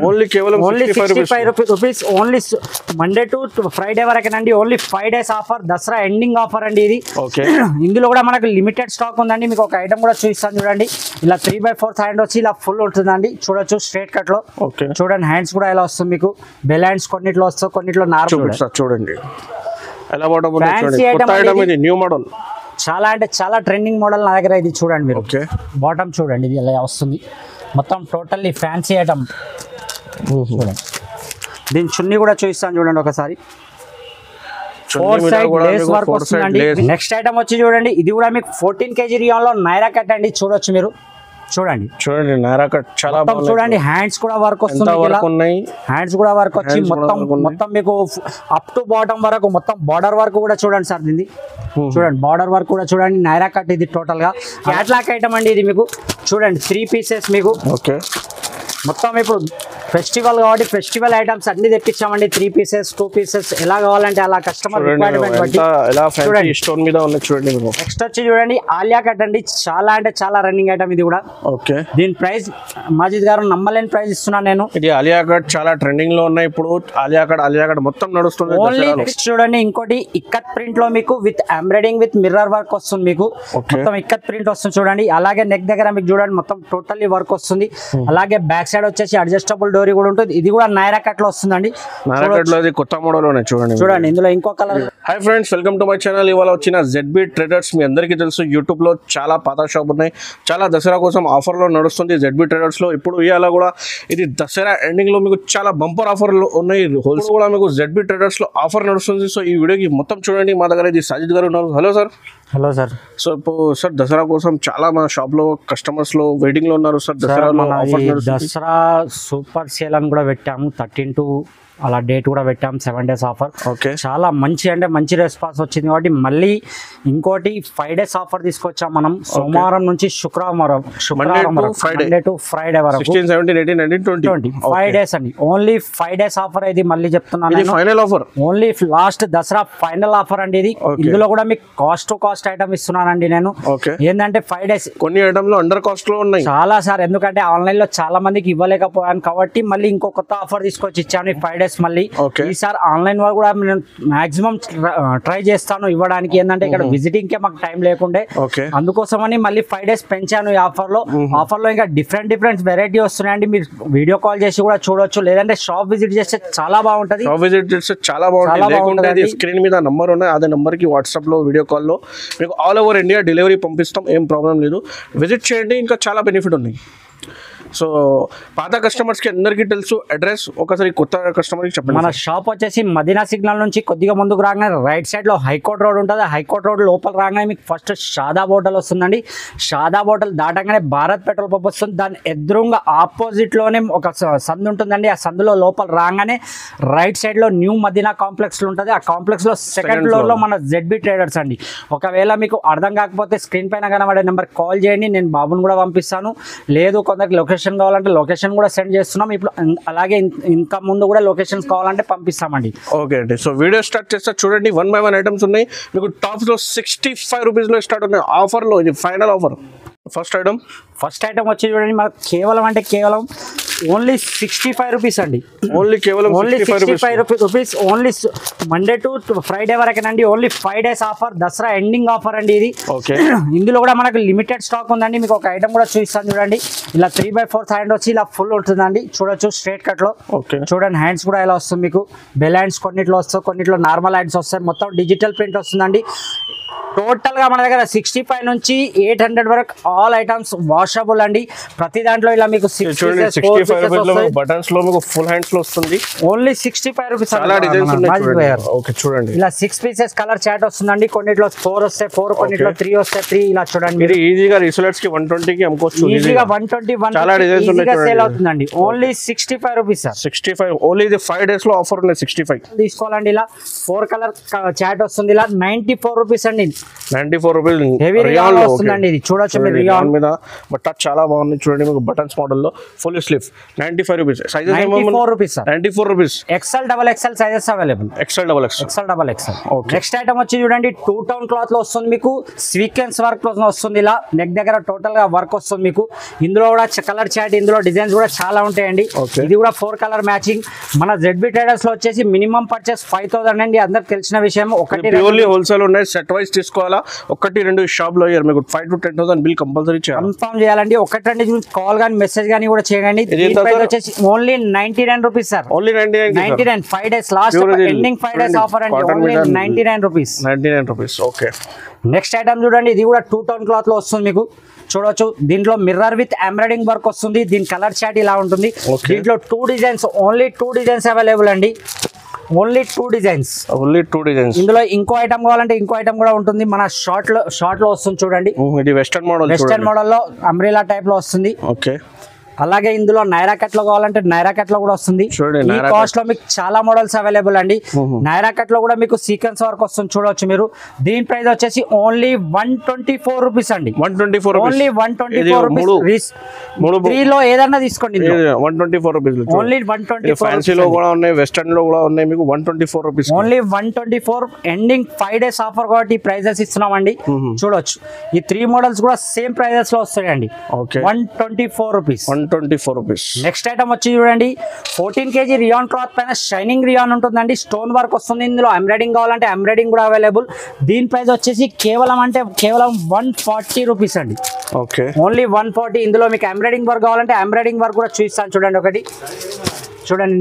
Only కేవలం 65 rupees only Monday to Friday వరకేనండి. Only 5 days offer, Dasara ending offer అండి ఇది. ఇందులో కూడా మనకు లిమిటెడ్ స్టాక్ ఉందండి. మీకు ఒక ఐటమ్ కూడా చూపిస్తాను చూడండి. ఇలా 3/4 హ్యాండ్ వచ్చి ఇలా ఫుల్ ఉంటుందండి. చూడొచ్చు స్ట్రేట్ కట్ లో. చూడండి హ్యాండ్స్ కూడా ఎలా వస్తుంది మీకు. బెల్ హ్యాండ్స్ కొన్నిట్లో వస్తాయి, కొన్నిట్లో నార్మల్. చూడండి న్యూ మోడల్, చాలా అంటే చాలా ట్రెండింగ్ మోడల్ నా దగ్గర. ఇది చూడండి మీరు, బాటమ్ చూడండి ఇది ఎలా వస్తుంది. మొత్తం టోటల్లీ ఫ్యాన్సీ ఐటమ్. చూడండి దీని చున్నీ కూడా చూపిస్తాను చూడండి ఒకసారి. 4 side లేస్ వర్క్ వస్తుందండి. నెక్స్ట్ ఐటమ్ వచ్చి చూడండి, ఇది కూడా మీకు 14 kg రియాన్ లో నైరా కట్ అండి. చూడొచ్చు మీరు, చూడండి నైరా కట్ చాలా బాగుంది. చూడండి హ్యాండ్స్ కూడా వర్క్ వస్తుంది, హ్యాండ్స్ కూడా వర్క్ వచ్చి మొత్తం మీకు అప్ టు బాటమ్ వరకు మొత్తం బార్డర్ వర్క్ కూడా చూడండి సార్. దీన్ని చూడండి బార్డర్ వర్క్ కూడా చూడండి. నైరా కట్ ఇది టోటల్ గా క్యాట్లాక్ ఐటమ్ అండి. ఇది మీకు చూడండి 3 pieces మీకు. మొత్తం ఇప్పుడు ఫెస్టివల్ కాబట్టి ఫెస్టివల్ ఐటమ్స్ అన్ని తెప్పించామండి. 3 pieces 2 pieces ఎలా కావాలంటే అలా కస్టమర్ రిక్వైర్మెంట్ బట్టి. నెక్స్ట్ వచ్చి చూడండి ఆలియా కట్ అండి. చాలా అంటే చాలా రన్నింగ్ ఐటమ్ ఇది కూడా. దీని ప్రైస్ మాజిద్ గారు నమ్మలేని ప్రైస్ ఇస్తున్నాను నేను. ఇది ఆలియా కట్ చాలా ట్రెండింగ్ లో ఉన్నాయి ఇప్పుడు. ఆలియా కట్ మొత్తం నడుస్తుంది. ఓన్లీ చూడండి ఇంకోటి ఇక్కత్ ప్రింట్ లో మీకు with embroidering with mirror work వస్తుంది మీకు. మొత్తం ఇక్కత్ ప్రింట్ వస్తుంది చూడండి. అలాగే నెక్ దగ్గర మీకు చూడండి మొత్తం టోటల్లీ వర్క్ వస్తుంది. అలాగే బ్యాక్ సైడ్ వచ్చేసి అడ్జస్టబుల్ డోరీ కూడా ఉంటుంది. ఇది కూడా నైరా కట్ లో వస్తుందండి. కొత్త మోడల్ చూడండి ఇందులో ఇంకో colour. Hi friends, welcome to my channel. ఇవాళ వచ్చిన ZB ట్రేడర్స్. మీ అందరికీ తెలుసు యూట్యూబ్ లో చాలా పాత షాప్ ఉన్నాయి. చాలా దసరా కోసం ఆఫర్ లో నడుస్తుంది ZB ట్రేడర్స్ లో. ఇప్పుడు ఇవాళ కూడా ఇది దసరా ఎండింగ్ లో మీకు చాలా బంపర్ ఆఫర్లు ఉన్నాయి. హోల్సేల్ కూడా మీకు ZB ట్రేడర్స్ లో ఆఫర్ నడుస్తుంది. సో ఈ వీడియోకి మొత్తం చూడండి. మా దగ్గర ఇది సాజిద్ గారు ఉన్నారు. Hello sir. Hello sir. So ఇప్పుడు సార్ దసరా కోసం చాలా మా షాప్ లో కస్టమర్స్ లో వెయిటింగ్ లో ఉన్నారు సార్. దసరా సూపర్ సేల్ అని కూడా పెట్టాము. 13 అలా డేట్ కూడా పెట్టాము. 7 days ఆఫర్. చాలా మంచి అంటే మంచి రెస్పాన్స్ వచ్చింది కాబట్టి మళ్ళీ ఇంకోటి 5 days ఆఫర్ తీసుకొచ్చాం మనం. సోమవారం నుంచి శుక్రవారం మండే టు ఫ్రైడే వరకు 16, 17, 18, 19, 20 5 days అండి. Only 5 days offer. ఇది మళ్ళీ చెప్తున్నాను, final offer. Only last Dasara final offer అండి ఇది. ఇందులో కూడా మీకు కాస్ట్ టు కాస్ట్ ఐటమ్ ఇస్తున్నానండి నేను. ఏంటంటే 5 days కొన్ని ఐటమ్ లో అండర్ కాస్ట్ లో ఉన్నాయి చాలా సార్. ఎందుకంటే ఆన్లైన్ లో చాలా మందికి ఇవ్వలేకపోయాను కాబట్టి మళ్ళీ ఇంకో కొత్త ఆఫర్ తీసుకొచ్చి ఇచ్చాను. 5 days మళ్ళీ ఈసారి ఆన్లైన్ వాళ్ళు కూడా నేను మాక్సిమం ట్రై చేస్తాను ఇవ్వడానికి. ఏంటంటే ఇక్కడ విజిటింగ్ కే మాకు టైం లేకుండే, అందుకోసమని మళ్ళీ 5 days పెంచాను ఈ ఆఫర్ లో. ఇంకా డిఫరెంట్ వెరైటీ వస్తున్నాయండి. మీరు వీడియో కాల్ చేసి కూడా చూడొచ్చు, లేదంటే షాప్ విజిట్ చేస్తే చాలా బాగుంటది. చాలా బాగుంటుంది. స్క్రీన్ మీద నంబర్ ఉన్నాయి, అదే నంబర్ కి వాట్సాప్ లో వీడియో కాల్ లో మీకు ఆల్ ఓవర్ ఇండియా డెలివరీ పంపిస్తాం. ఏం ప్రాబ్లం లేదు, విజిట్ చేయండి. ఇంకా చాలా బెనిఫిట్ ఉన్నాయి. సో పాత కస్టమర్స్ కి అందరికీ తెలుసు. అడ్రస్ ఒకసారి కొత్త కస్టమర్ కి చెప్పండి. మన షాప్ వచ్చేసి మదీనా సిగ్నల్ నుంచి కొద్దిగా ముందుకు రాగానే రైట్ సైడ్ లో హైకోర్ట్ రోడ్ ఉంటుంది. హైకోర్ట్ రోడ్ లోపల రాగానే మీకు ఫస్ట్ షాదాబ్ హోటల్ వస్తుందండి. షాదాబ్ హోటల్ దాటగానే భారత్ పెట్రోల్ పంప్ వస్తుంది. దాని ఎదురుగా ఆపోజిట్ లోనే ఒక సందు ఉంటుందండి. ఆ సందులో లోపల రాగానే రైట్ సైడ్ లో న్యూ మదీనా కాంప్లెక్స్ ఉంటుంది. ఆ కాంప్లెక్స్ లో సెకండ్ ఫ్లోర్ లో మన ZB ట్రేడర్స్ అండి. ఒకవేళ మీకు అర్థం కాకపోతే స్క్రీన్ పైన కనబడే నెంబర్ కాల్ చేయండి, నేను బాబుని కూడా పంపిస్తాను. లేదు కొందరికి లొకేషన్ కావాలంటే లొకేషన్ కూడా సెండ్ చేస్తున్నాం ఇప్పుడు. అలాగే ఇంకా ముందు కూడా లొకేషన్స్ కావాలంటే పంపిస్తామండి. ఓకే అండి. సో వీడియో స్టార్ట్ చేస్తా చూడండి. 1 by 1 ఐటమ్స్ ఉన్నాయి మీకు. టాప్స్ లో 65 రూపీస్ లో స్టార్ట్ ఉన్నాయి ఆఫర్ లో. ఇది ఫైనల్ ఆఫర్. ఫస్ట్ ఐటమ్ వచ్చి చూడండి మనకు కేవలం ఓన్లీ 65 రూపీస్ అండి. Only 65 rupees only Monday to Friday వరకేనండి. Only 5 days offer, Dasara ending offer అండి ఇది. ఇందులో కూడా మనకు లిమిటెడ్ స్టాక్ ఉందండి. మీకు ఒక ఐటమ్ కూడా చూపిస్తాను చూడండి. ఇలా 3/4 హ్యాండ్ వచ్చి ఇలా ఫుల్ ఉంటుందండి. చూడొచ్చు స్ట్రేట్ కట్ లో. చూడండి హ్యాండ్స్ కూడా ఎలా వస్తుంది మీకు. బెల్ హ్యాండ్స్ కొన్నిట్లో వస్తాయి, కొన్నిట్లో నార్మల్ హ్యాండ్స్ వస్తాయి. మొత్తం డిజిటల్ ప్రింట్ వస్తుందండి. టోటల్ గా మన దగ్గర 65 నుంచి 800 వరకు ఆల్ ఐటమ్స్ వాషబుల్ అండి. ప్రతి దాంట్లో ఇలా మీకు బటన్స్ లో మీకు ఫుల్ హ్యాండ్స్ లో వస్తుంది. Only 65 rupees. చూడండి ఇలా 6 pieces కలర్ చాట్ వస్తుందండి. కొన్నిట్లో 4 వస్తాయి 4, కొన్నిట్లో 3 వస్తాయి 3. ఇలా చూడండి మీరు ఈజీగా రీసెలర్స్ కి 120 కి అమ్ముకోవచ్చు. ఈజీగా 120 సేల్ అవుతుందండి. Only 65 rupees sir. 65 ఓన్లీ. ఇది 5 days లో ఆఫర్ ఉన్నాయి. 65 తీసుకోవాలండి. ఇలా 4 కలర్ చాట్ వస్తుంది. ఇలా 94 రూపీస్ అండి. 94 రూపీస్ హెవీ రియాన్ వస్తుందండి ఇది చూడొచ్చు మీరు రియాన్ మీద బట్ చాలా బాగుంది చూడండి మీకు బటన్స్ మోడల్ లో full sleeve 95 rupees sizes 94 rupees sir 94 rupees XL double XL sizes available XL double XL XL double XL next item వచ్చి చూడండి 2 టోన్ క్లాత్ లో వస్తుంది మీకు సీక్వెన్స్ వర్క్ లో వస్తుంది ఇలా నెక్ దగ్గర టోటల్ గా వర్క్ వస్తుంది మీకు ఇందులో కూడా కలర్ చాట్ ఇందులో డిజైన్స్ కూడా చాలా ఉంటాయండి ఇది కూడా 4 కలర్ మ్యాచింగ్ మన ZB ట్రేడర్స్ లో వచ్చేసి మినిమం పర్చేస్ 5000 అండి అందరికి తెలిసిన విషయం ఒకటి ప్యూర్లీ హోల్సేల్ ఉన్నాయి సెట్ వైస్ తీసుకోవాలా ఒకటి రెండు షాప్ లో మీకు 5 to 10,000 బిల్ కంపల్సరీ చేయాలి కన్ఫర్మ్ చేయాలండి ఒకటి రెండు కాల్ గానీ మెసేజ్ గానీ కూడా చేయండి దీని ప్రైస్ వచ్చేసి only 99 rupees sir only 99 5 days last ending 5 days offer అండి only 99 rupees 99 rupees okay next item చూడండి ఇది కూడా 2 టోన్ క్లాత్ లో వస్తుంది మీకు చూడొచ్చు దీంట్లో మిర్రర్ విత్ ఎంబ్రాయిడింగ్ వర్క్ వస్తుంది దీని కలర్ చాట్ ఇలా ఉంటుంది దీంట్లో 2 డిజైన్స్ ఓన్లీ 2 డిజైన్స్ అవైలబుల్ అండి ఓన్లీ 2 డిజైన్స్ ఇందులో ఇంకో ఐటమ్ కావాలంటే ఇంకో ఐటమ్ కూడా ఉంటుంది మన షార్ట్ లో వస్తుంది చూడండి ఇది వెస్టర్న్ మోడల్ లో అంబ్రెలా టైప్ లో వస్తుంది ఓకే అలాగే ఇందులో నైరా కట్ లో కావాలంటే నైరా కట్ లో కూడా వస్తుంది ఈ కాస్ట్ లో మీకు చాలా మోడల్స్ అవైలబుల్ అండి నైరా కట్ లో కూడా మీకు సీక్వెన్స్ వర్క్ వస్తుంది చూడొచ్చు మీరు దీని ప్రైస్ వచ్చేసి ఓన్లీ 124 రూపీస్ అండి ఓన్లీ 124 రూపీస్ 3 లో ఏదన్నా తీసుకోండి 124 రూపీస్ ఓన్లీ 124 ఫ్యాన్సీ లో కూడా ఉన్నాయి వెస్టర్న్ లో కూడా ఉన్నాయి మీకు 124 rupees only 124 ending 5 days offer కాబట్టి ప్రైజెస్ ఇస్తున్నామండి చూడొచ్చు ఈ 3 మోడల్స్ కూడా సేమ్ ప్రైజెస్ లో వస్తాయండి 124 రూపీస్ 124 రూపీస్ నెక్స్ట్ ఐటమ్ వచ్చి చూడండి 14 kg రియాన్ క్లాత్ పైన షైనింగ్ రియాన్ ఉంటుందండి స్టోన్ వర్క్ వస్తుంది ఇందులో ఎంబ్రాయిడింగ్ కావాలంటే ఎంబ్రాయిడింగ్ కూడా అవైలబుల్ దీని ప్రైస్ వచ్చేసి కేవలం 140 రూపీస్ అండి ఓకే ఓన్లీ 140 ఇందులో మీకు ఎంబ్రాయిడింగ్ వర్క్ కావాలంటే ఎంబ్రాయిడింగ్ వర్క్ కూడా చూపిస్తాను చూడండి ఒకటి చూడండి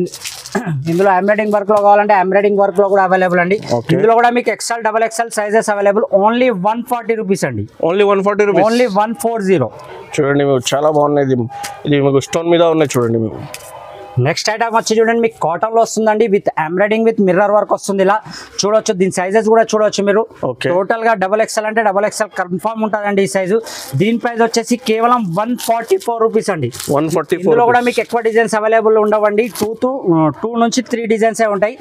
ఇందులో ఎంబ్రాయిడింగ్ వర్క్ లో కావాలంటే ఎంబ్రాయిడింగ్ వర్క్ లో కూడా అవైలబుల్ అండి ఇందులో కూడా మీకు XL double XL sizes available only 140 rupees అండి ఓన్లీ 140 రూపీస్ ఓన్లీ 140 చూడండి మీకు చాలా బాగున్నాయి ఇది మీకు స్టోన్ మీద ఉన్నాయి చూడండి మీకు నెక్స్ట్ ఐటమ్ వచ్చి చూడండి మీకు కాటన్ లో వస్తుందండి with embroidering with mirror work వస్తుంది ఇలా చూడొచ్చు దీని సైజెస్ కూడా చూడొచ్చు మీరు టోటల్ గా డబల్ ఎక్సెల్ అంటే డబల్ ఎక్సెల్ కన్ఫర్మ్ ఉంటుందండి ఈ సైజు దీని ప్రైస్ వచ్చేసి కేవలం 144 రూపీస్ అండి 144 ఇందులో కూడా మీకు ఎక్కువ డిజైన్స్ అవైలబుల్ ఉండవండి 2 నుంచి 3 డిజైన్స్ ఉంటాయి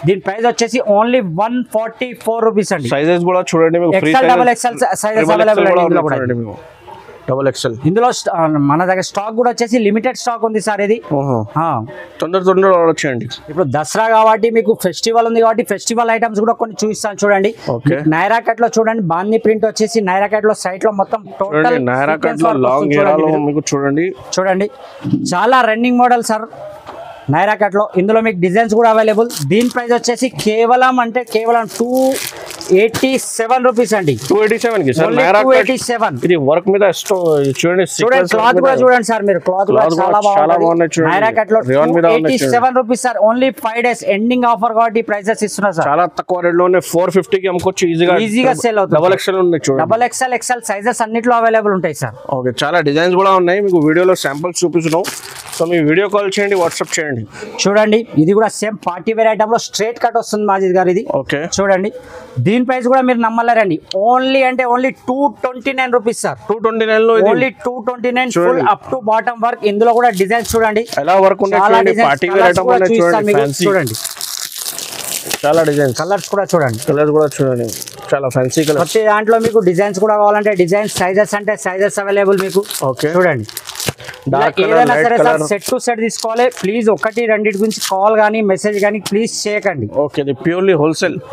దీని ప్రైస్ వచ్చేసి ఓన్లీ 144 రూపీస్ అండి సైజెస్ కూడా చూడండి మీకు XL double XL sizes available అండి ఇందులో కూడా డబల్ ఎక్సెల్ ఇందులో మన దగ్గర స్టాక్ కూడా వచ్చేసి లిమిటెడ్ స్టాక్ ఉంది సార్ ఇది తొందర వచ్చేయండి ఇప్పుడు దసరా కాబట్టి మీకు ఫెస్టివల్ ఉంది కాబట్టి ఫెస్టివల్ ఐటమ్స్ కూడా కొన్ని చూపిస్తాను చూడండి నైరా కట్ లో చూడండి బాందీ ప్రింట్ వచ్చేసి నైరా కట్ లో సైట్ లో మొత్తం టోటల్ నైరా కట్ లో లాంగ్ గేరాలో మీకు చూడండి చాలా running model sir Naira cut లో ఇందులో మీకు డిజైన్స్ కూడా అవైలబుల్ దీని ప్రైస్ వచ్చేసి కేవలం 287 రూపీస్ అండి 287 కి సార్ 287 ఇది వర్క్ మీద చూడండి క్లాత్ కూడా చూడండి సార్ మీరు క్లాత్ కూడా చాలా బాగుంది నైరా కట్ లో 287 rupees sir only 5 days ending offer కాబట్టి ప్రైసెస్ ఇస్తున్నా సార్ చాలా తక్కువ రేట్ లోనే 450 కి అమ్ముకోవచ్చు ఈజీగా సేల్ అవుతుంది డబుల్ ఎక్సెల్ ఉంది చూడండి డబుల్ ఎక్సెల్ ఎక్సెల్ సైజెస్ అన్నిట్లో అవైలబుల్ ఉంటాయి సార్ ఓకే చాలా డిజైన్స్ కూడా ఉన్నాయి మీకు వీడియోలో శాంపిల్స్ చూపిస్తున్నాం సో మీ వీడియో కాల్ చేయండి వాట్సాప్ చేయండి చూడండి ఇది కూడా సేమ్ పార్టీ వేర్ ఐటమ్ లో స్ట్రైట్ కట్ వస్తుంది మాజిద్ గారు ఇది ఓకే చూడండి దీని ప్రైస్ కూడా మీరు నమ్మలేరండి ఓన్లీ 229 రూపీస్ సార్ 229 లో only 229 full up to bottom work ఇందులో కూడా డిజైన్స్ చూడండి ఎలా వర్క్ ఉన్నాయి పార్టీ వేర్ ఐటమ్ లో చూడండి చాలా డిజైన్స్ కలర్స్ కూడా చూడండి చాలా ఫ్యాన్సీ కలర్ ప్రతి దాంట్లో మీకు డిజైన్స్ కూడా కావాలంటే డిజైన్స్ సైజెస్ అంటే సైజెస్ అవైలబుల్ మీకు ఓకే చూడండి ఏదైనా సరే సార్ సెట్ టు సెట్ తీసుకోవాలి ప్లీజ్ ఒకటి రెండింటి గురించి కాల్ కానీ మెసేజ్ కానీ ప్లీజ్ చేయకండి ఓకే ఇది ప్యూర్లీ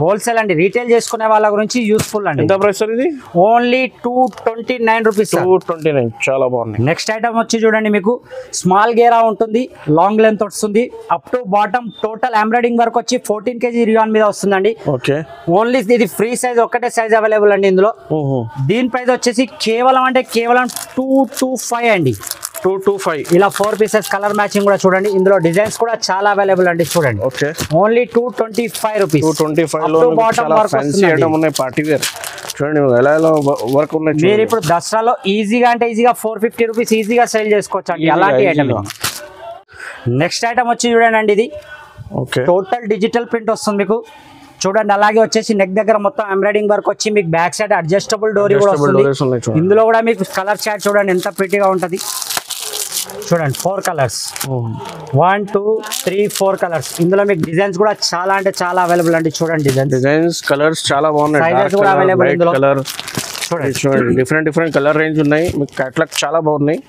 హోల్సేల్ అండి రీటైల్ చేసుకునే వాళ్ళ గురించి యూస్ఫుల్ అండి ఎంత ప్రైస్ ఇది ఓన్లీ 229 రూపీస్ 229 చాలా బాగుంది నెక్స్ట్ ఐటమ్ వచ్చి చూడండి మీకు స్మాల్ గేరా ఉంటుంది లాంగ్ లెంత్ వస్తుంది up to bottom total embroidering work వచ్చి 14 kg రియాన్ మీద వస్తుందండి ఓకే ఓన్లీ ఇది ఫ్రీ సైజ్ ఒక్కటే సైజ్ అవైలబుల్ అండి ఇందులో దీని ప్రైస్ వచ్చేసి కేవలం 225 అండి 225 ఇలా 4 పీసెస్ కలర్ మ్యాచింగ్ కూడా చూడండి ఇందులో డిజైన్స్ కూడా చాలా అవైలబుల్ అండి చూడండి ఓకే ఓన్లీ 225 రూపీస్ 225 లో చాలా ఫ్యాన్సీ ఐటమ్ ఉన్నాయి పార్టీ వేర్ చూడండి ఎలా వర్క్ ఉన్నాయి మీరు ఇప్పుడు దసరాలో ఈజీగా 450 రూపీస్ ఈజీగా సేల్ చేసుకోవచ్చు అండి అలాంటి ఐటమ్ నెక్స్ట్ ఐటమ్ వచ్చి చూడండి ఇది ఓకే టోటల్ డిజిటల్ ప్రింట్ వస్తుంది మీకు చూడండి అలాగే వచ్చేసి నెక్ దగ్గర మొత్తం ఎంబ్రాయిడింగ్ వర్క్ వచ్చి మీకు బ్యాక్ సైడ్ అడ్జస్టబుల్ డోరీ కూడా వస్తుంది ఇందులో కూడా మీకు కలర్ చార్ట్ చూడండి ఎంత ప్రిటీగా ఉంటది చూడండి 4 కలర్స్ 1 2 3 4 కలర్స్ ఇందులో మీకు డిజైన్స్ కూడా చాలా అంటే చాలా అవైలబుల్ అండి చూడండి డిజైన్స్ కలర్స్ చాలా బాగున్నాయి సైజెస్ కూడా అవైలబుల్ ఇందులో కలర్ చూడండి డిఫరెంట్ కలర్ రేంజ్ ఉన్నాయి మీకు కేటలాగ్ చాలా బాగున్నాయి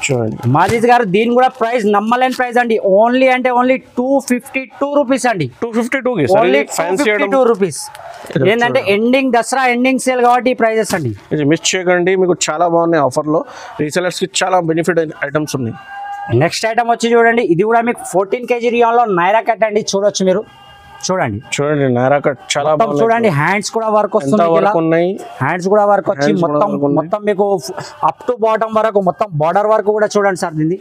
చూడండి మాజిద్ గారు దీని కూడా ప్రైస్ నమ్మలేని ప్రైస్ అండి ఓన్లీ అంటే ఓన్లీ 252 రూపీస్ అండి 252 కి ఓన్లీ ఫ్యాన్సీ 252 రూపీస్ ఏంటంటే ఎండింగ్ దసరా ఎండింగ్ సేల్ కాబట్టి ఈ ప్రైజెస్ అండి ఇది మిస్ చేయకండి మీకు చాలా బాగున్నాయి ఆఫర్లో రీసెలర్స్ కి చాలా బెనిఫిట్ ఐటమ్స్ ఉన్నాయి నెక్స్ట్ ఐటమ్ వచ్చి చూడండి ఇది కూడా మీకు 14 kg రియాన్ లో నైరా కట్ అండి చూడొచ్చు మీరు చూడండి నైరా కట్ చాలా బాగుంది చూడండి హ్యాండ్స్ కూడా వర్క్ వస్తుంది హ్యాండ్స్ కూడా వర్క్ వచ్చి మొత్తం మీకు అప్ టు బాటమ్ వరకు మొత్తం బార్డర్ వర్క్ కూడా చూడండి సార్ దీన్ని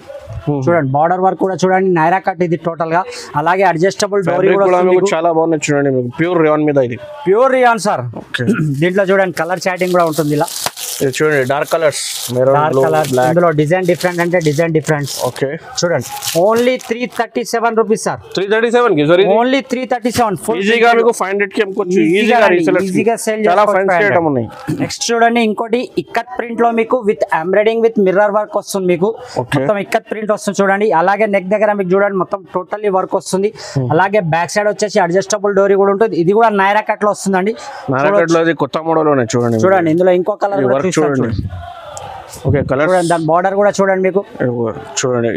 చూడండి బార్డర్ వర్క్ కూడా చూడండి నైరా కట్ ఇది టోటల్ గా అలాగే అడ్జస్టబుల్ డోరీ కూడా చాలా బాగుంది చూడండి మీకు ప్యూర్ రియాన్ మీద ఇది ప్యూర్ రియాన్ సార్ దీంట్లో చూడండి కలర్ చాటింగ్ కూడా ఉంటుంది ఇలా చూడండి డార్క్ కలర్స్ ఇందులో డిజైన్ డిఫరెంట్ అంటే డిజైన్ డిఫరెంట్ ఓకే చూడండి ఓన్లీ 337 రూపీస్ సార్ 337 కి సార్ ఓన్లీ 337 ఈజీగా మీకు 500 కి అమ్ముకోవచ్చు ఈజీగా సేల్ చేసుకోవచ్చు నెక్స్ట్ చూడండి ఇంకోటి ఇక్కత్ ప్రింట్ లో మీకు with embroidering with mirror work వస్తుంది మీకు మొత్తం ఇక్కత్ ప్రింట్ వస్తుంది చూడండి అలాగే నెక్ దగ్గర మీకు చూడండి మొత్తం టోటల్లీ వర్క్ వస్తుంది అలాగే బ్యాక్ సైడ్ వచ్చేసి అడ్జస్టబుల్ డోరీ కూడా ఉంటుంది ఇది కూడా నైరా కట్ లో వస్తుందండి కొత్త మోడల్ చూడండి ఇందులో ఇంకో కలర్ కూడా చూడండి ఓకే కలర్ దాని బార్డర్ కూడా చూడండి మీకు చూడండి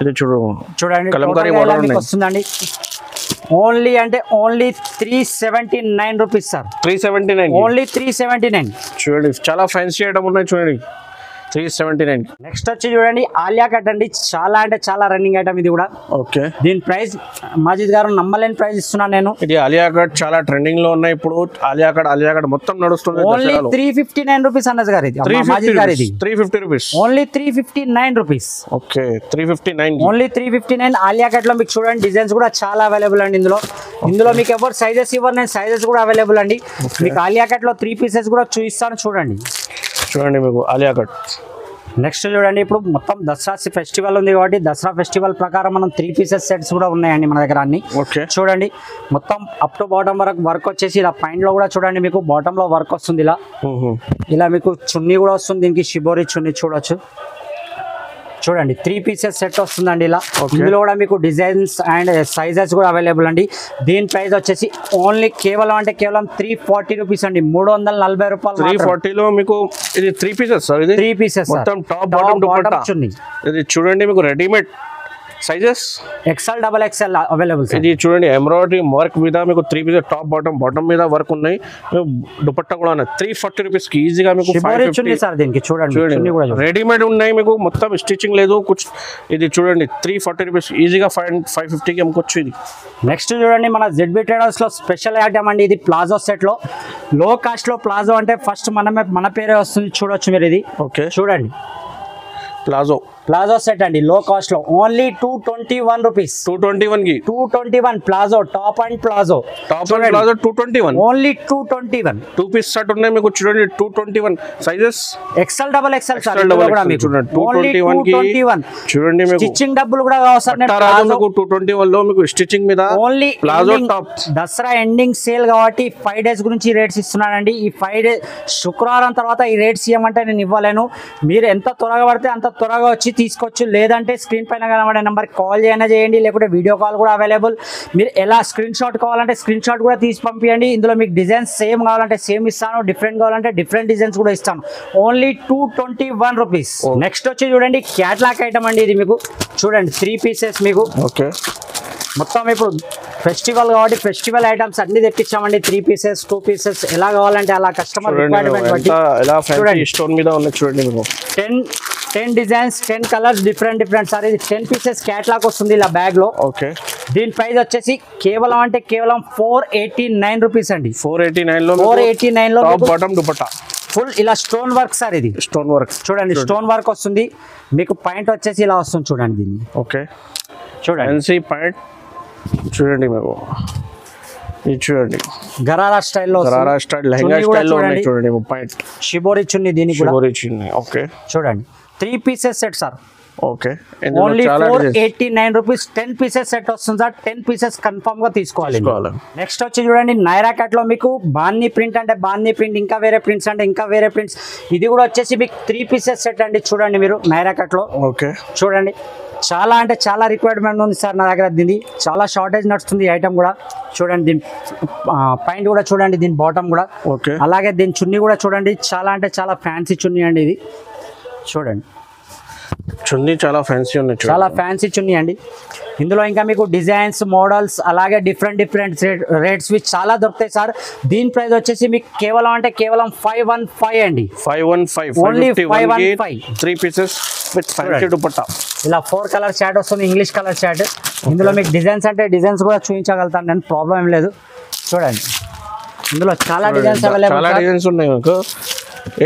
ఇది చూడండి కలంకారీ బార్డర్ మీకు వస్తుందండి ఓన్లీ అంటే ఓన్లీ 379 రూపీస్ సార్ 379 ఓన్లీ 379 చూడండి చాలా ఫ్యాన్సీ ఐటమ్ ఉన్నాయి చూడండి 379 నెక్స్ట్ వచ్చి చూడండి ఆలియా కట్ అండి చాలా అంటే చాలా రన్నింగ్ ఐటమ్ ఇది కూడా ఓకే దీని ప్రైస్ మాజిద్ గారు నమ్మలేని ప్రైస్ ఇస్తున్నాను నేను ఇది ఆలియా కట్ చాలా ట్రెండింగ్ లో ఉన్నాయి ఇప్పుడు ఆలియా కట్ మొత్తం నడుస్తుంది ఓన్లీ 359 రూపీస్ అన్నది గారు ఇది మాజిద్ గారు ఇది 350 rupees only 359 rupees okay 359 only 359 Alia cut లో మీకు చూడండి డిజైన్స్ కూడా చాలా అవైలబుల్ అండి ఇందులో మీకు ఎవరు సైజెస్ ఇవ్వరు నేను సైజెస్ కూడా అవైలబుల్ అండి మీకు ఆలియా కట్ లో 3 పీసెస్ కూడా చూపిస్తాను చూడండి మీకు ఆలియా కట్ నెక్స్ట్ చూడండి ఇప్పుడు మొత్తం దసరా ఫెస్టివల్ ఉంది కాబట్టి దసరా ఫెస్టివల్ ప్రకారం మనం 3 పీసెస్ సెట్స్ కూడా ఉన్నాయండి మన దగ్గర అన్ని చూడండి మొత్తం అప్ టు బాటమ్ వరకు వర్క్ వచ్చేసి ఇలా పైన లో కూడా చూడండి మీకు బాటమ్ లో వర్క్ వస్తుంది ఇలా మీకు చున్నీ కూడా వస్తుంది దీనికి షిబోరి చున్నీ చూడొచ్చు చూడండి 3 పీసెస్ సెట్ వస్తుందండి ఇలా ఇందులో కూడా మీకు డిజైన్స్ అండ్ సైజెస్ కూడా అవైలబుల్ అండి దీని ప్రైస్ వచ్చేసి ఓన్లీ కేవలం 340 రూపీస్ అండి 340 రూపాయలు 340 లో మీకు ఇది 3 పీసెస్ సార్ ఇది 3 పీసెస్ మొత్తం టాప్ బాటమ్ దుపట్టా ఇది చూడండి మీకు readymade sizes XL XXL available ఇది చూడండి ఎంబ్రాయిడరీ వర్క్ మీద మీకు 3 పీసెస్ టాప్ బాటమ్ మీద వర్క్ ఉన్నాయి దుపట్టా కూడా ఉన్నాయి 340 రూపీస్ కి ఈజీగా మీకు 550 సార్ దీనికి చూడండి రెడీమేడ్ ఉన్నాయి మీకు మొత్తం స్టిచింగ్ లేదు ఇది చూడండి 340 రూపీస్ ఈజీగా 550 కి అమ్ముకోవచ్చు ఇది నెక్స్ట్ చూడండి మన ZB ట్రేడర్స్ లో స్పెషల్ ఐటమ్ అండి ఇది ప్లాజో సెట్ లో లో కాస్ట్ లో ప్లాజో అంటే ఫస్ట్ మన పేరే వస్తుంది చూడొచ్చు మీరు ఇది ఓకే చూడండి ప్లాజో సెట్ అండి లో కాస్ట్ లో ఓన్లీ 221 రూపీస్ 221 కి 221 palazzo top and palazzo 221 only 221 2 piece set ఉన్నాయి మీకు చూడండి 221 సైజెస్ XL XXL సార్ కూడా మీకు చూడండి 221 చూడండి మీకు స్టిచ్చింగ్ డబ్బులు కూడా అవసరం లేదు మీకు 221 లో మీకు స్టిచ్చింగ్ మీద only palazzo top Dasara ending sale కాబట్టి 5 డేస్ గురించి రేట్స్ ఇస్తున్నానండి ఈ 5 డేస్ శుక్రవారం తర్వాత ఈ రేట్స్ ఇవ్వమంటే నేను ఇవ్వలేను మీరు ఎంత త్వరగా పడితే అంత త్వరగా వచ్చి తీసుకోవచ్చు లేదంటే స్క్రీన్ పైన కనబడే నెంబర్కి కాల్ చేయండి లేకుంటే వీడియో కాల్ కూడా అవైలబుల్ మీరు ఎలా స్క్రీన్ షాట్ కావాలంటే స్క్రీన్ షాట్ కూడా తీసి పంపించండి ఇందులో మీకు డిజైన్స్ సేమ్ కావాలంటే సేమ్ ఇస్తాను డిఫరెంట్ కావాలంటే డిఫరెంట్ డిజైన్స్ కూడా ఇస్తాను ఓన్లీ 221 రూపీస్ నెక్స్ట్ వచ్చి చూడండి క్యాట్లాగ్ ఐటమ్ అండి ఇది మీకు చూడండి 3 పీసెస్ మీకు ఓకే మొత్తం ఇప్పుడు ఫెస్టివల్ కాబట్టి ఫెస్టివల్ ఐటమ్స్ అన్ని తెప్పించామండి 3 పీసెస్ 2 పీసెస్ ఎలా కావాలంటే అలా కస్టమర్ రిక్వైర్మెంట్ బట్టి చూడండి స్టోన్ మీద ఉన్న చూడండి మీకు 10 డిజైన్స్ 10 కలర్స్ డిఫరెంట్ సార్ ఇది 10 పీసెస్ క్యాట్లాగ్ వస్తుంది ఇలా బ్యాగ్ లో ఓకే దీని ప్రైస్ వచ్చేసి కేవలం 489 రూపీస్ అండి 489 లో టాప్ బాటమ్ దుపట్టా ఫుల్ ఇలా స్టోన్ వర్క్ సార్ ఇది స్టోన్ వర్క్ చూడండి స్టోన్ వర్క్ వస్తుంది మీకు పాయింట్ వచ్చేసి ఇలా వస్తుంది చూడండి దీన్ని ఓకే చూడండి పాయింట్ చూడండి మీకు ఇది చూడండి గరారా స్టైల్ లెహంగా స్టైల్ లో ఉన్నాయి చూడండి పాయింట్ షిబోరి చున్నీ దీనికి కూడా షిబోరి చున్నీ ఓకే చూడండి 3 pieces set sir okay only 489 rupees 10 pieces set వస్తుంది సార్. 10 పీసెస్ కన్ఫర్మ్ గా తీసుకోవాలి. నెక్స్ట్ వచ్చి చూడండి నైరా కట్ లో మీకు బాందీ ప్రింట్ అంటే బాందీ ప్రింట్, ఇంకా వేరే ప్రింట్స్ అంటే ఇంకా వేరే ప్రింట్స్. ఇది కూడా వచ్చేసి మీకు 3 పీసెస్ సెట్ అండి. చూడండి మీరు నైరా కట్ లో ఓకే చూడండి చాలా అంటే చాలా రిక్వైర్మెంట్ ఉంది సార్ నా దగ్గర. దీన్ని చాలా షార్టేజ్ నడుస్తుంది ఈ ఐటమ్ కూడా. చూడండి దీని పైన కూడా చూడండి, దీని బాటమ్ కూడా. ఓకే అలాగే దీని చున్నీ కూడా చూడండి, చాలా అంటే చాలా ఫ్యాన్సీ చున్నీ అండి ఇది. చూడండి చున్నీ చాలా ఫ్యాన్సీ ఉన్నాయి, చాలా ఫ్యాన్సీ చున్నీ అండి. ఇందులో ఇంకా మీకు డిజైన్స్, మోడల్స్, అలాగే డిఫరెంట్ రేట్స్ చాలా దొరుకుతాయి సార్. దీని ప్రైస్ వచ్చేసి మీకు కేవలం అంటే కేవలం 515 అండి. 515 only 515 3 pieces with fancy dupatta. ఇలా 4 కలర్ చాట్ వస్తుంది, ఇంగ్లీష్ కలర్ చాట్. ఇందులో మీకు డిజైన్స్ అంటే డిజైన్స్ కూడా చూపించగలుగుతాను నేను, ప్రాబ్లం ఏం లేదు. చూడండి ఇందులో చాలా డిజైన్స్ అవైలబుల్, చాలా డిజైన్స్ ఉన్నాయి. మీకు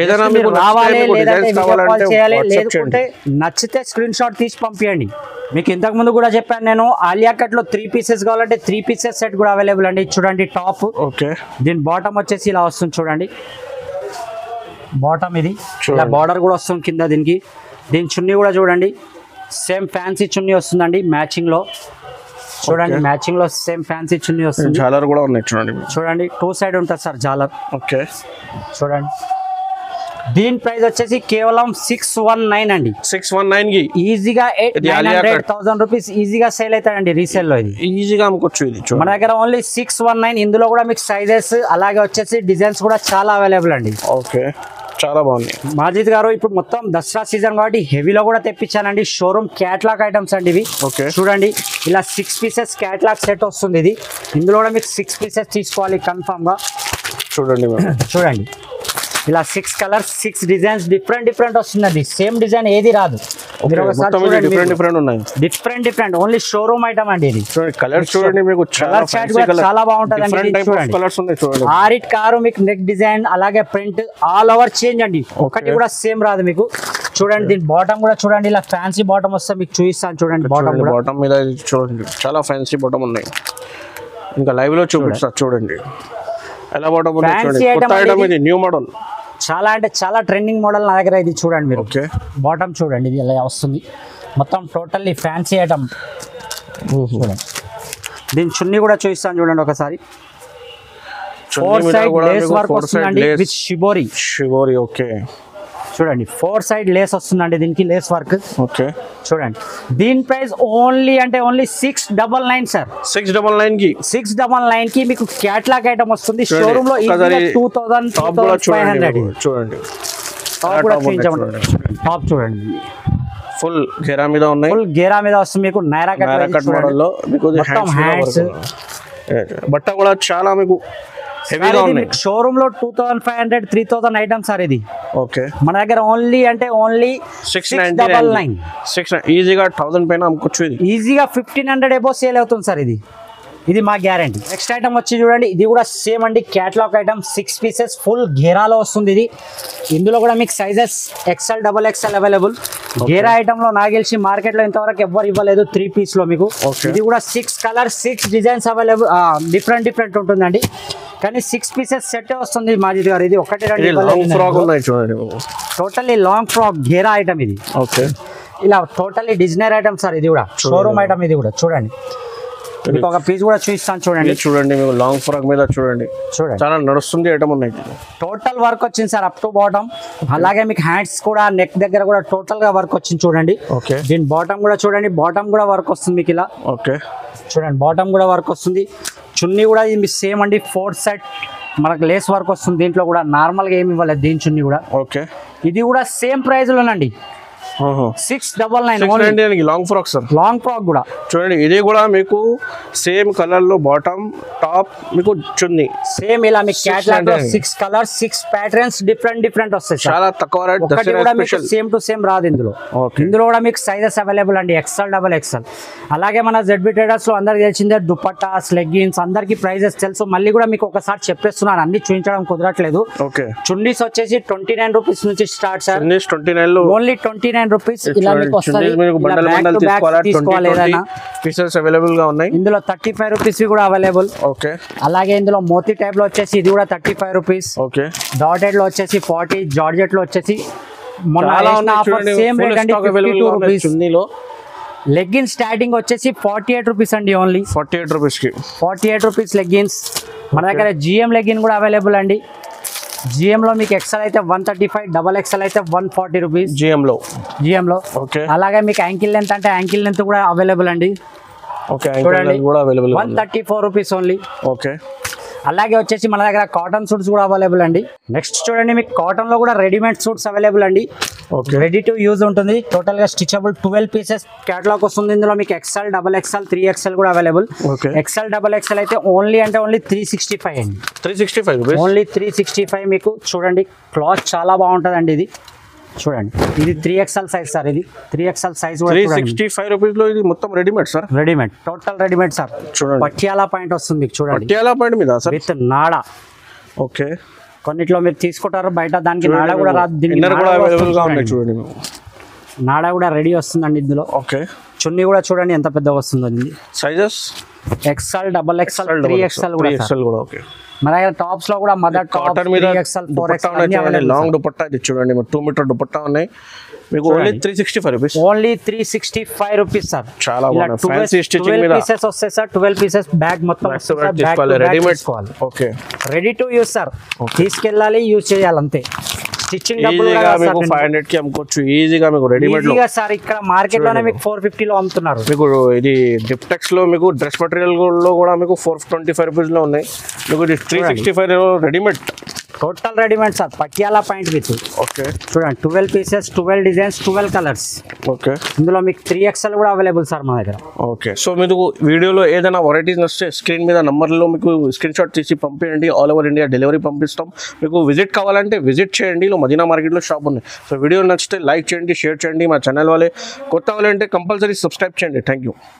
ఏదైనా మీకు రావాలి లేదంటే కావాలంటే చేయాలి, లేకుంటే నచ్చితే స్క్రీన్ షాట్ తీసి పంపించండి. మీకు ఇంతకు ముందు కూడా చెప్పాను నేను, ఆలియా కట్ లో 3 పీసెస్ కావాలంటే 3 పీసెస్ సెట్ కూడా అవైలబుల్ అండి. చూడండి టాప్, ఓకే దీని బాటమ్ వచ్చేసి ఇలా వస్తుంది. చూడండి బాటమ్ ఇది ఇలా బార్డర్ కూడా వస్తుంది కింద దీనికి. దీని చున్నీ కూడా చూడండి సేమ్ ఫ్యాన్సీ చున్నీ వస్తుందండి మ్యాచింగ్ లో. చూడండి మ్యాచింగ్ లో సేమ్ ఫ్యాన్సీ చున్నీ వస్తుంది. జాలర్ కూడా ఉన్నాయి చూడండి. చూడండి 2 సైడ్ ఉంటుంది సార్ జాలర్. ఓకే చూడండి దీని ప్రైస్ వచ్చేసి కేవలం 619 అండి. 619 కి ఈజీగా 900,000 రూపీస్ ఈజీగా సేల్ అవుతాయండి రీసేల్ లో. ఇది ఈజీగా అమ్ముకోవచ్చు. ఇది మన దగ్గర ఓన్లీ 619. ఇందులో కూడా మీకు సైజెస్ అలాగే వచ్చేసి డిజైన్స్ కూడా చాలా అవైలబుల్ అండి. ఓకే చాలా బాగుంది. మాజిద్ గారు ఇప్పుడు మొత్తం దసరా సీజన్ కాబట్టి హెవీలో కూడా తెప్పించానండి. షోరూమ్ క్యాట్లాగ్ ఐటమ్స్ అండి ఇవి. ఓకే చూడండి ఇలా 6 పీసెస్ క్యాట్లాగ్ సెట్ వస్తుంది ఇది. ఇందులో కూడా మీకు 6 పీసెస్ తీసుకోవాలి కన్ఫర్మ్ గా. చూడండి చూడండి ఇలా 6 కలర్స్ 6 డిజైన్స్ డిఫరెంట్ వస్తుందండి. సేమ్ డిజైన్ ఏది రాదు. డిఫరెంట్ ఓన్లీ షోరూమ్ ఐటమ్ అండి ఇది. కలర్ చూడండి మీకు చాలా బాగుంటుంది. ఆరిట్ కారు మీకు నెక్ డిజైన్ అలాగే ప్రింట్ ఆల్ ఓవర్ చేంజ్ అండి. ఒకటి కూడా సేమ్ రాదు మీకు. చూడండి దీని బాటమ్ కూడా చూడండి ఇలా ఫ్యాన్సీ బాటమ్ వస్తే మీకు చూపిస్తాను. చూడండి బాటమ్ మీద చూడండి చాలా ఫ్యాన్సీ బాటమ్ ఉన్నాయి. ఇంకా లైవ్ లో చూపిస్తా. చూడండి ఎలా బాటమ్ ఉంది, న్యూ మోడల్, చాలా అంటే చాలా ట్రెండింగ్ మోడల్ నా దగ్గర ఇది. చూడండి మీరు ఓకే బాటమ్ చూడండి ఇది ఇలా వస్తుంది మొత్తం టోటల్లీ ఫ్యాన్సీ ఐటమ్. చూడండి దీని చున్నీ కూడా చూపిస్తాను చూడండి ఒకసారి. 4 సైడ్ లేస్ వర్క్ వస్తుందండి విత్ షిబోరి. ఓకే చూడండి 4 సైడ్ లేస్ వస్తుందండి దీనికి, లేస్ వర్క్. ఓకే చూడండి దీని ప్రైస్ ఓన్లీ అంటే ఓన్లీ 699 సార్. 699 కి మీకు క్యాట్లాగ్ ఐటమ్ వస్తుంది. షోరూమ్ లో 2,500. చూడండి టాప్ చూడండి ఫుల్ గేరా మీద ఉన్నాయి. ఫుల్ గేరా మీద వస్తుంది మీకు నైరా కట్ మోడల్ లో. మొత్తం హ్యాండ్స్ బట్ట కూడా చాలా మీకు షోరూమ్ లో 2,500 3,000 ఐటమ్స్ సార్ ఇది. ఓకే మన దగ్గర ఓన్లీ అంటే ఓన్లీ 699 ఈజీగా 1000 పైన అమ్ముకోవచ్చు. ఇది ఈజీగా 1,500 ఎబో సేల్ అవుతుంది సార్ ఇది మా గ్యారంటీ. నెక్స్ట్ ఐటమ్ వచ్చి చూడండి ఇది కూడా సేమ్ అండి క్యాట్లాగ్ ఐటమ్ 6 పీసెస్ ఫుల్ గేరాలో వస్తుంది ఇది. ఇందులో కూడా మీకు సైజెస్ XL XXL అవైలబుల్. గేరా ఐటమ్ లో నాకు తెలిసి మార్కెట్ లో ఇంతవరకు ఎవ్వరు ఇవ్వలేదు 3 పీస్ లో మీకు. ఇది కూడా 6 కలర్స్ 6 డిజైన్స్ అవైలబుల్, డిఫరెంట్ ఉంటుందండి. కానీ 6 పీసెస్ సెట్ వస్తుంది మాజిద్ గారు. ఇది ఒకటి టోటల్లీ లాంగ్ ఫ్రాక్ గేరా ఐటమ్ ఇది. ఓకే ఇలా టోటల్లీ డిజైనర్ ఐటమ్ సార్ ఇది కూడా, షోరూమ్ ఐటమ్ ఇది కూడా. చూడండి మీకు ఒక పీస్ కూడా చూపిస్తాను చూడండి మీకు లాంగ్ ఫ్రాక్ మీద చూడండి చాలా నడుస్తుంది ఐటమ్ ఉన్నాయి. టోటల్ వర్క్ వచ్చింది సార్ అప్ టు బాటమ్. అలాగే మీకు హ్యాండ్స్ కూడా నెక్ దగ్గర కూడా టోటల్ గా వర్క్ వచ్చింది చూడండి. ఓకే దీని బాటమ్ కూడా చూడండి, బాటమ్ కూడా వర్క్ వస్తుంది మీకు ఇలా. ఓకే చూడండి బాటమ్ కూడా వర్క్ వస్తుంది. చున్నీ కూడా ఇది సేమ్ అండి 4 సెట్ మనకు లేస్ వర్క్ వస్తుంది. దీంట్లో కూడా నార్మల్ గా ఏమి ఇవ్వలేదు దీని చున్నీ కూడా. ఓకే ఇది కూడా సేమ్ ప్రైస్ లోనండి 699 long frock sir. Long frock కూడా చూడండి ఇది కూడా మీకు సేమ్ కలర్ లో బాటమ్ టాప్ మీకు చున్నీ సేమ్ ఇలా మీకు క్యాట్లాగ్ లో 6 కలర్స్ 6 ప్యాటర్న్స్ డిఫరెంట్ వస్తాయి. చాలా తక్కువ రేట్, ఒకటి కూడా మీకు సేమ్ టు సేమ్ రాదు ఇందులో. ఇందులో కూడా మీకు సైజెస్ అవైలబుల్ అండి XL XXL. అలాగే మన ZB ట్రేడర్స్ లో అందరికి తెలిసిందే దుపట్టాస్ లెగ్గిన్స్ అందరికి ప్రైజెస్ తెలుసు. మళ్ళీ కూడా మీకు ఒకసారి చెప్పేస్తున్నాను, అన్ని చూపించడం కుదరట్లేదు. చున్నీస్ వచ్చేసి 29 రూపీస్ నుంచి స్టార్ట్ సార్. ఓన్లీ 29 రూపీస్ ఇలా మీకు వస్తుంది. అవైలబుల్ గా ఉన్నాయి. ఇందులో 35 రూపీస్ కూడా అవైలబుల్. ఓకే అలాగే ఇందులో మోతీ టైప్ లో వచ్చేసి ఇది కూడా 35 రూపీస్. ఓకే డాటెడ్ లో వచ్చేసి 40, జార్జెట్ లో వచ్చేసి మొన్న ఆఫర్ సేమ్ రేట్ అండి 52 రూపీస్. చున్నీలో లెగ్గిన్ స్టార్టింగ్ వచ్చేసి 48 రూపీస్ అండి ఓన్లీ. 48 రూపీస్కి 48 రూపీస్ లెగ్గిన్స్. మన దగ్గర జిఎం లెగ్గిన్ కూడా అవైలబుల్ అండి. జిఎంలో మీకు ఎక్సెల్ అయితే 135, డబల్ ఎక్సెల్ అయితే 140 రూపీస్ జిఎంలో. ఓకే. అలాగే మీకు యాంకిల్ లెంత్ అంటే యాంకిల్ లెంత్ కూడా అవైలబుల్ అండి. ఓకే, చూడండి కూడా అవైలబుల్ 134 రూపీస్ ఓన్లీ. ఓకే. అలాగే వచ్చేసి మన దగ్గర కాటన్ సూట్స్ కూడా అవైలబుల్ అండి. నెక్స్ట్ చూడండి మీకు కాటన్ లో కూడా రెడీమేడ్ సూట్స్ అవైలబుల్ అండి. ఓకే. రెడీ టు యూజ్ ఉంటుంది. టోటల్ గా స్టిచబుల్ 12 పీసెస్ కేటలాగ్ వస్తుంది. ఇందులో మీకు ఎక్సెల్, డబల్ ఎక్సెల్, 3XL కూడా అవైలబుల్. ఎక్సెల్, డబల్ ఎక్సెల్ అయితే ఓన్లీ 365 అండి. 365 రూపీస్ ఓన్లీ 365 మీకు. చూడండి క్లాత్ చాలా బాగుంటుంది అండి. ఇది చూడండి, ఇది 3XL సైజ్ సార్. ఇది 3XL సైజ్. 365 రూపీస్ లో ఇది మొత్తం readymade sir. Readymade, total readymade sir. చూడండి పట్యాలా పాయింట్ వస్తుంది మీకు. చూడండి పట్యాలా పాయింట్ మీద సార్ విత్ నాడా. ఓకే. కొన్నిట్లో మీరు తీసుకుంటారు బయట, దానికి నాడా కూడా రాదు. చూడండి నాడా కూడా రెడీ వస్తుందండి ఇందులో. ఓకే. చున్నీ కూడా చూడండి ఎంత పెద్దగా వస్తుందండి. Sizes XL, double XL, 3XL కూడా. ఓకే. మన దగ్గర టాప్స్ లో కూడా మదర్ టాప్, కాటన్ మీద 3XL, 4XL లాంగ్ దుపట్టా. ఇది చూడండి 2 మీటర్ దుపట్టా ఉన్నాయి మీకు. Only 365 rupees. Only 365 rupees sir. చాలా బాగుంది. ఫ్యాన్సీ స్టిచింగ్ మీద పీసెస్ వస్తాయి సార్. 12 పీసెస్ బ్యాగ్ మొత్తం readymade. Okay. Ready to use sir. తీసుకెళ్ళాలి, యూజ్ చేయాలి అంతే. స్టిచ్చింగ్ ఈజీగా మీకు 500 కి అమ్ముకోవచ్చు ఈజీగా. మీకు రెడీమేడ్ లో సార్ ఇక్కడ మార్కెట్ లోనే మీకు 450 లో అమ్ముతున్నారు. మీకు ఇది డిప్టెక్స్ లో మీకు డ్రెస్ మెటీరియల్ లో కూడా మీకు 425 రూపీస్ లో ఉన్నాయి. మీకు 365 readymade. Total readymade sir. Patiala point with. Okay. చూడండి 12 పీసెస్, 12 డిజైన్స్, 12 కలర్స్. ఓకే. ఇందులో మీకు 3XL కూడా అవైలబుల్ సార్ మన దగ్గర. ఓకే. సో మీకు వీడియోలో ఏదైనా వెరైటీస్ వస్తే స్క్రీన్ మీద నంబర్లో మీకు స్క్రీన్ షాట్ తీసి పంపించండి. ఆల్ ఓవర్ ఇండియా డెలివరీ పంపిస్తాం. మీకు విజిట్ కావాలంటే విజిట్ చేయండి. మదీనా మార్కెట్లో షాప్ ఉంది. సో వీడియో నచ్చితే లైక్ చేయండి, షేర్ చేయండి. మా ఛానల్ వాళ్ళే కొత్త వాళ్ళంటే కంపల్సరీ సబ్స్క్రైబ్ చేయండి. Thank you.